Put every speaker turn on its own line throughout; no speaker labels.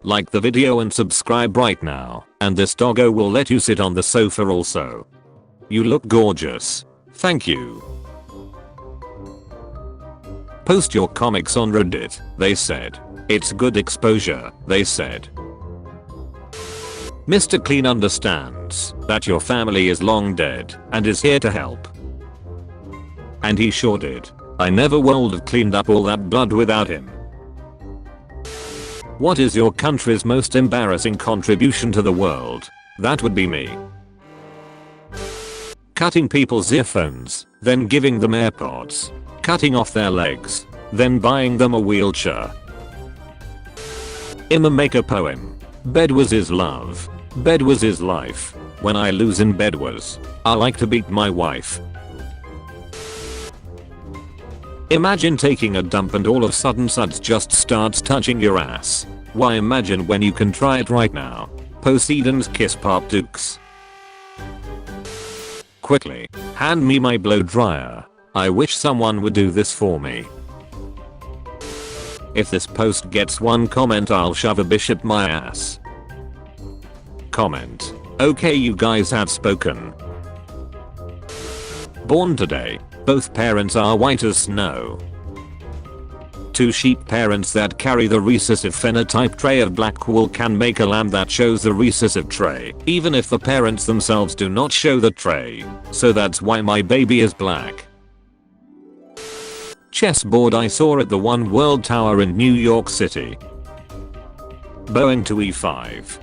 Like the video and subscribe right now, and this doggo will let you sit on the sofa also. You look gorgeous. Thank you. Post your comics on Reddit, they said. It's good exposure, they said. Mr. Clean understands that your family is long dead and is here to help. And he sure did. I never would have cleaned up all that blood without him. What is your country's most embarrassing contribution to the world? That would be me. Cutting people's earphones, then giving them AirPods. Cutting off their legs, then buying them a wheelchair. I'ma make a poem. Bed was his love. Bed was his life. When I lose in bed was. I like to beat my wife. Imagine taking a dump and all of a sudden suds just starts touching your ass. Why, imagine when you can try it right now. Poseidon's kiss Pop Dukes. Quickly, hand me my blow dryer. I wish someone would do this for me. If this post gets 1 comment, I'll shove a bishop my ass. Comment. Okay, you guys have spoken. Born today. Both parents are white as snow. 2 sheep parents that carry the recessive phenotype trait of black wool can make a lamb that shows the recessive trait, even if the parents themselves do not show the trait. So that's why my baby is black. Chessboard I saw at the One World Tower in New York City. Bowing to E5.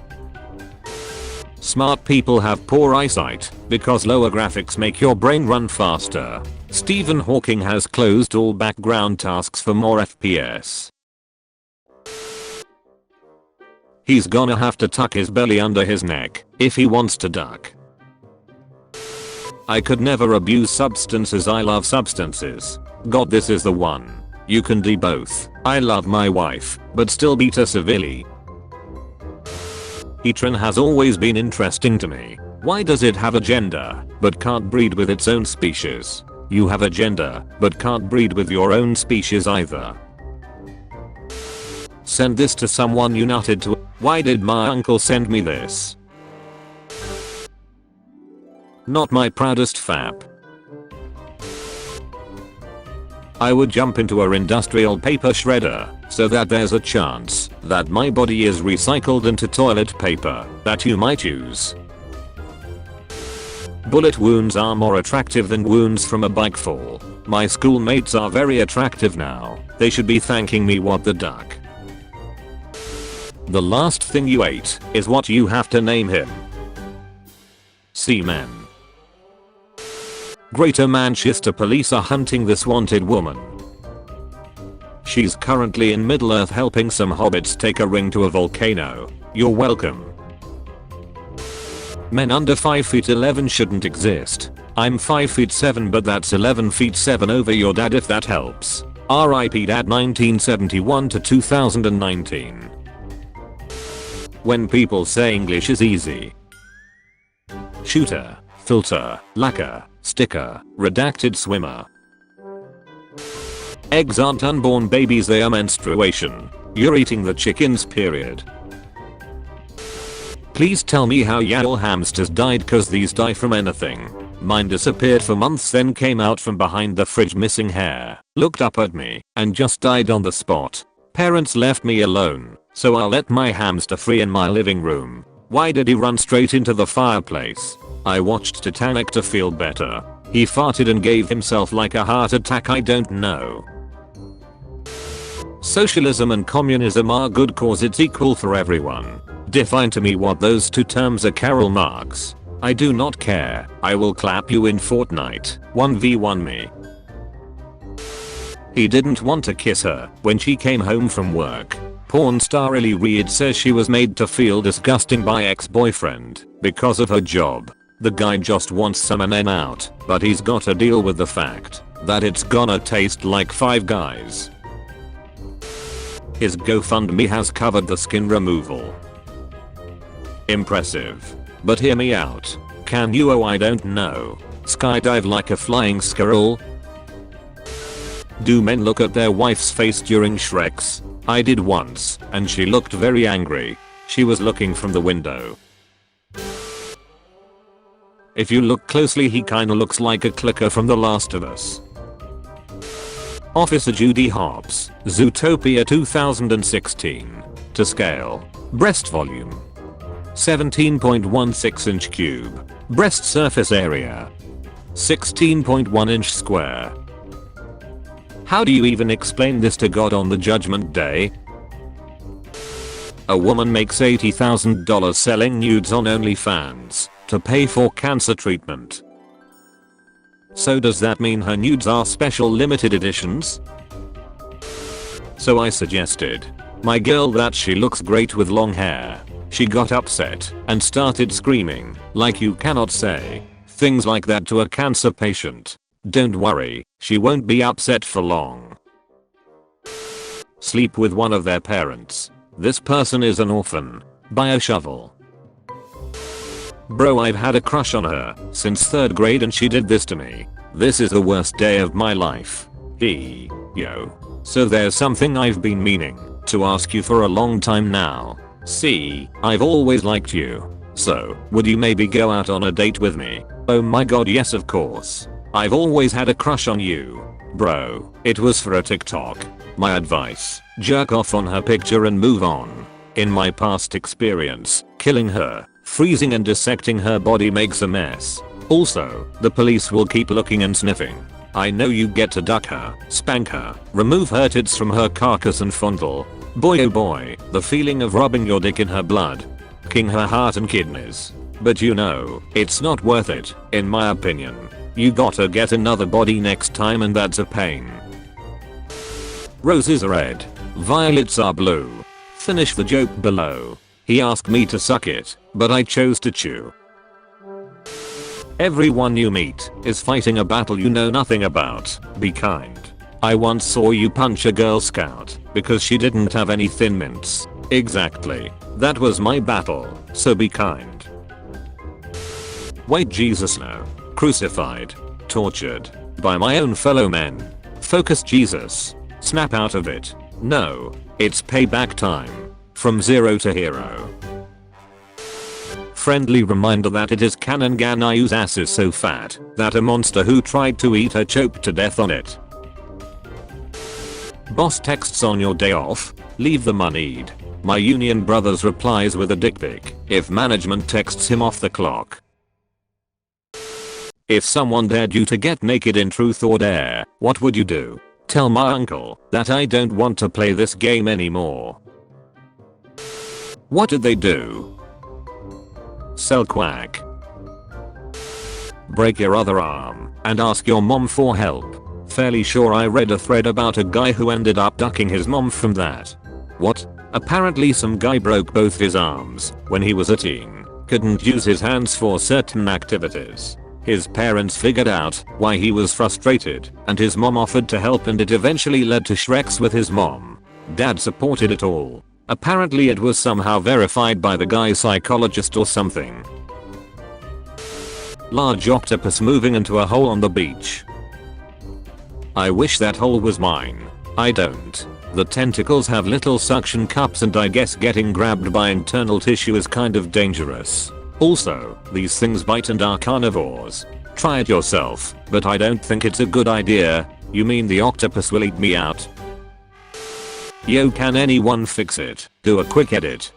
Smart people have poor eyesight because lower graphics make your brain run faster. Stephen Hawking has closed all background tasks for more FPS. He's gonna have to tuck his belly under his neck if he wants to duck. I could never abuse substances. I love substances. God, this is the one. You can do both. I love my wife, but still beat her severely. Etran has always been interesting to me. Why does it have a gender, but can't breed with its own species? You have a gender, but can't breed with your own species either. Send this to someone you nutted to. Why did my uncle send me this? Not my proudest fap. I would jump into a industrial paper shredder so that there's a chance that my body is recycled into toilet paper that you might use. Bullet wounds are more attractive than wounds from a bike fall. My schoolmates are very attractive now. They should be thanking me. What the duck. The last thing you ate is what you have to name him. Seaman. Greater Manchester police are hunting this wanted woman. She's currently in Middle-earth helping some hobbits take a ring to a volcano. You're welcome. Men under 5'11" shouldn't exist. I'm 5'7" but that's 11'7" over your dad if that helps. RIP Dad 1971 to 2019. When people say English is easy. Shooter, filter, lacquer, sticker, redacted swimmer. Eggs aren't unborn babies, they are menstruation. You're eating the chickens, period. Please tell me how your hamsters died, cause these die from anything. Mine disappeared for months, then came out from behind the fridge missing hair, looked up at me, and just died on the spot. Parents left me alone, so I let my hamster free in my living room. Why did he run straight into the fireplace? I watched Titanic to feel better. He farted and gave himself like a heart attack. I don't know. Socialism and communism are good cause it's equal for everyone. Define to me what those 2 terms are. Karl Marx. I do not care. I will clap you in Fortnite. 1v1 me. He didn't want to kiss her when she came home from work. Porn star Lily Reid says she was made to feel disgusting by ex-boyfriend because of her job. The guy just wants some and then out, but he's gotta deal with the fact that it's gonna taste like Five Guys. His GoFundMe has covered the skin removal. Impressive. But hear me out. Can you, oh I don't know, skydive like a flying squirrel? Do men look at their wife's face during Shreks? I did once, and she looked very angry. She was looking from the window. If you look closely, he kinda looks like a clicker from The Last of Us. Officer Judy Hopps, Zootopia 2016. To scale. Breast volume. 17.16 inch cube. Breast surface area. 16.1 inch square. How do you even explain this to God on the judgment day? A woman makes $80,000 selling nudes on OnlyFans to pay for cancer treatment. So does that mean her nudes are special limited editions? So I suggested my girl that she looks great with long hair. She got upset and started screaming, like you cannot say things like that to a cancer patient. Don't worry, she won't be upset for long. Sleep with one of their parents. This person is an orphan. Buy a shovel. Bro, I've had a crush on her since 3rd grade and she did this to me. This is the worst day of my life. Yo. So there's something I've been meaning to ask you for a long time now. See, I've always liked you. So, would you maybe go out on a date with me? Oh my god, yes of course. I've always had a crush on you. Bro, it was for a TikTok. My advice, jerk off on her picture and move on. In my past experience, killing her, freezing and dissecting her body makes a mess. Also, the police will keep looking and sniffing. I know you get to duck her, spank her, remove her tits from her carcass and fondle. Boy oh boy, the feeling of rubbing your dick in her blood. King her heart and kidneys. But you know, it's not worth it, in my opinion. You gotta get another body next time and that's a pain. Roses are red. Violets are blue. Finish the joke below. He asked me to suck it, but I chose to chew. Everyone you meet is fighting a battle you know nothing about. Be kind. I once saw you punch a Girl Scout because she didn't have any Thin Mints. Exactly. That was my battle, so be kind. Wait, Jesus, no. Crucified. Tortured. By my own fellow men. Focus, Jesus. Snap out of it. No. It's payback time. From zero to hero. Friendly reminder that it is canon Ganayu's ass is so fat that a monster who tried to eat her choked to death on it. Boss texts on your day off. Leave the moneyed. My union brothers replies with a dick pic if management texts him off the clock. If someone dared you to get naked in Truth or Dare, what would you do? Tell my uncle that I don't want to play this game anymore. What did they do? Sell quack. Break your other arm and ask your mom for help. Fairly sure I read a thread about a guy who ended up ducking his mom from that. What? Apparently some guy broke both his arms when he was a teen. Couldn't use his hands for certain activities. His parents figured out why he was frustrated and his mom offered to help and it eventually led to Shreks with his mom. Dad supported it all. Apparently it was somehow verified by the guy's psychologist or something. Large octopus moving into a hole on the beach. I wish that hole was mine. I don't. The tentacles have little suction cups and I guess getting grabbed by internal tissue is kind of dangerous. Also, these things bite and are carnivores. Try it yourself, but I don't think it's a good idea. You mean the octopus will eat me out? Yo, can anyone fix it? Do a quick edit.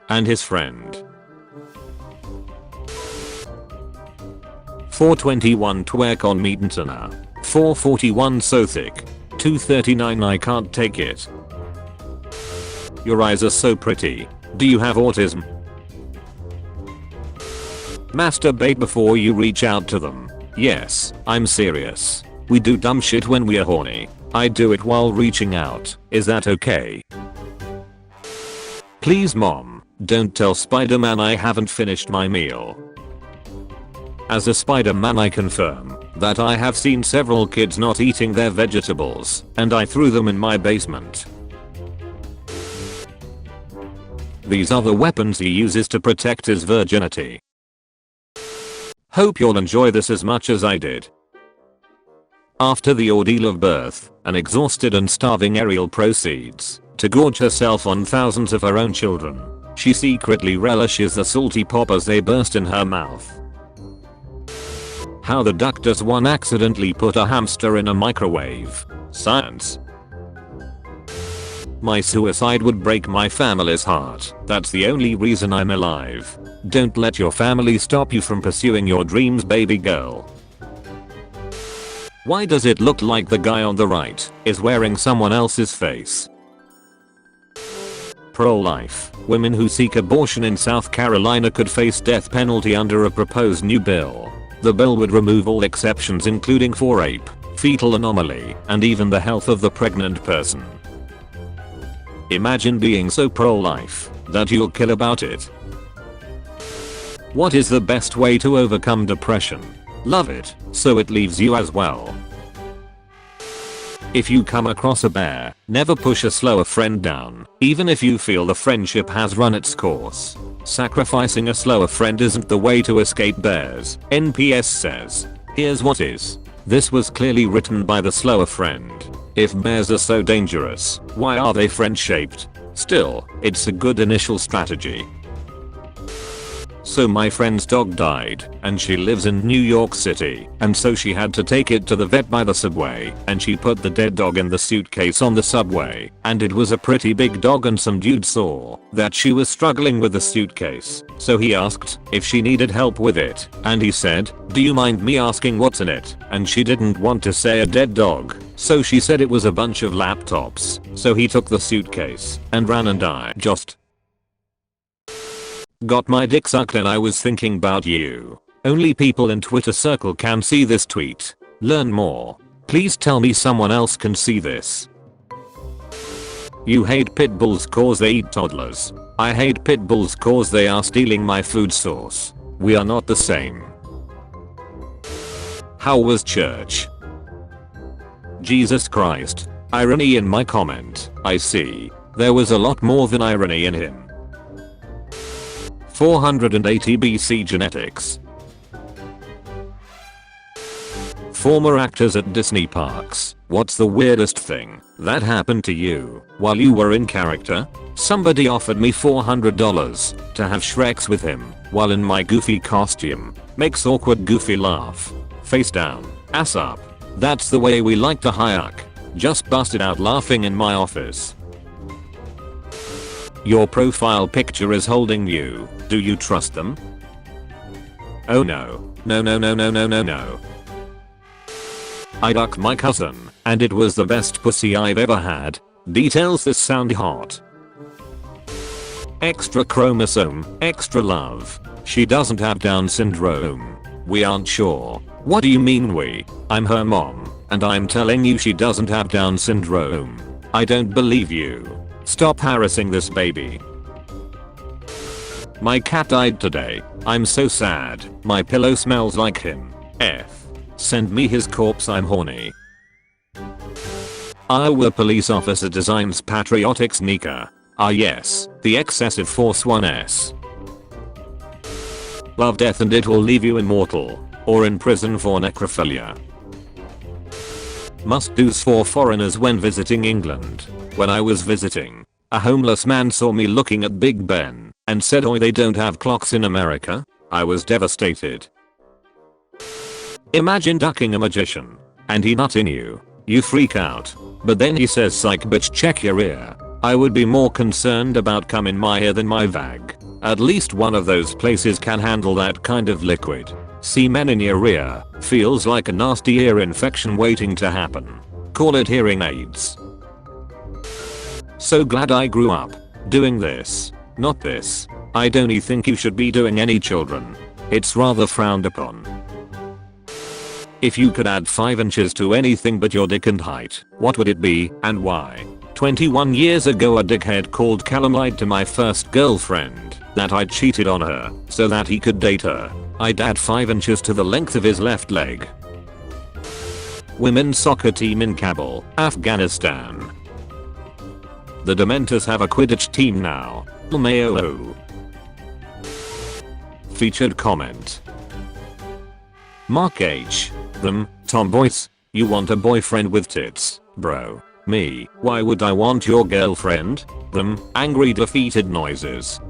And his friend. 421 twerk on meat and tuna. 441 so thick. 239 I can't take it. Your eyes are so pretty. Do you have autism? Masturbate before you reach out to them. Yes, I'm serious. We do dumb shit when we are horny. I do it while reaching out. Is that okay? Please mom, don't tell Spider-Man I haven't finished my meal. As a Spider-Man I confirm that I have seen several kids not eating their vegetables and I threw them in my basement. These are the weapons he uses to protect his virginity. Hope you'll enjoy this as much as I did. After the ordeal of birth, an exhausted and starving Ariel proceeds to gorge herself on thousands of her own children. She secretly relishes the salty pop as they burst in her mouth. How the duck does one accidentally put a hamster in a microwave? Science. My suicide would break my family's heart. That's the only reason I'm alive. Don't let your family stop you from pursuing your dreams, baby girl. Why does it look like the guy on the right is wearing someone else's face? Pro-life. Women who seek abortion in South Carolina could face death penalty under a proposed new bill. The bill would remove all exceptions including for rape, fetal anomaly, and even the health of the pregnant person. Imagine being so pro-life that you'll kill about it. What is the best way to overcome depression? Love it, so it leaves you as well. If you come across a bear, never push a slower friend down, even if you feel the friendship has run its course. Sacrificing a slower friend isn't the way to escape bears, NPS says. Here's what is. This was clearly written by the slower friend. If bears are so dangerous, why are they friend-shaped? Still, it's a good initial strategy. So my friend's dog died, and she lives in New York City, and so she had to take it to the vet by the subway, and she put the dead dog in the suitcase on the subway, and it was a pretty big dog, and some dude saw that she was struggling with the suitcase, so he asked if she needed help with it, and he said, "Do you mind me asking what's in it?" And she didn't want to say a dead dog, so she said it was a bunch of laptops, so he took the suitcase and ran, and I just got my dick sucked, and I was thinking about you. Only people in Twitter circle can see this tweet. Learn more. Please tell me someone else can see this. You hate pit bulls cause they eat toddlers. I hate pit bulls cause they are stealing my food source. We are not the same. How was church? Jesus Christ. Irony in my comment. I see. There was a lot more than irony in him. 480 BC genetics. Former actors at Disney parks. What's the weirdest thing that happened to you while you were in character? Somebody offered me $400 to have Shreks with him while in my goofy costume. Makes awkward goofy laugh. Face down, ass up. That's the way we like to hike. Just busted out laughing in my office. Your profile picture is holding you. Do you trust them? Oh no. No no no no no no no. I ducked my cousin, and it was the best pussy I've ever had. Details this sound hot. Extra chromosome, extra love. She doesn't have Down syndrome. We aren't sure. What do you mean we? I'm her mom, and I'm telling you she doesn't have Down syndrome. I don't believe you. Stop harassing this baby. My cat died today. I'm so sad. My pillow smells like him. F. Send me his corpse, I'm horny. Iowa police officer designs patriotic sneaker. Ah yes, the excessive force 1S. Love death and it will leave you immortal. Or in prison for necrophilia. Must-dos for foreigners when visiting England. When I was visiting, a homeless man saw me looking at Big Ben and said, "Oi, they don't have clocks in America." I was devastated. Imagine ducking a magician and he nut in you. You freak out. But then he says, "Psych bitch, check your ear." I would be more concerned about cum in my ear than my vag. At least one of those places can handle that kind of liquid. Semen in your ear feels like a nasty ear infection waiting to happen. Call it hearing aids. So glad I grew up doing this, not this. I don't think you should be doing any children. It's rather frowned upon. If you could add 5 inches to anything but your dick and height, what would it be and why? 21 years ago a dickhead called Callum lied to my first girlfriend that I cheated on her so that he could date her. I'd add 5 inches to the length of his left leg. Women's soccer team in Kabul, Afghanistan. The Dementors have a Quidditch team now. LMAO. Featured comment. Mark H. Them, tomboys, You want a boyfriend with tits, bro. Me, why would I want your girlfriend? Them, angry defeated noises.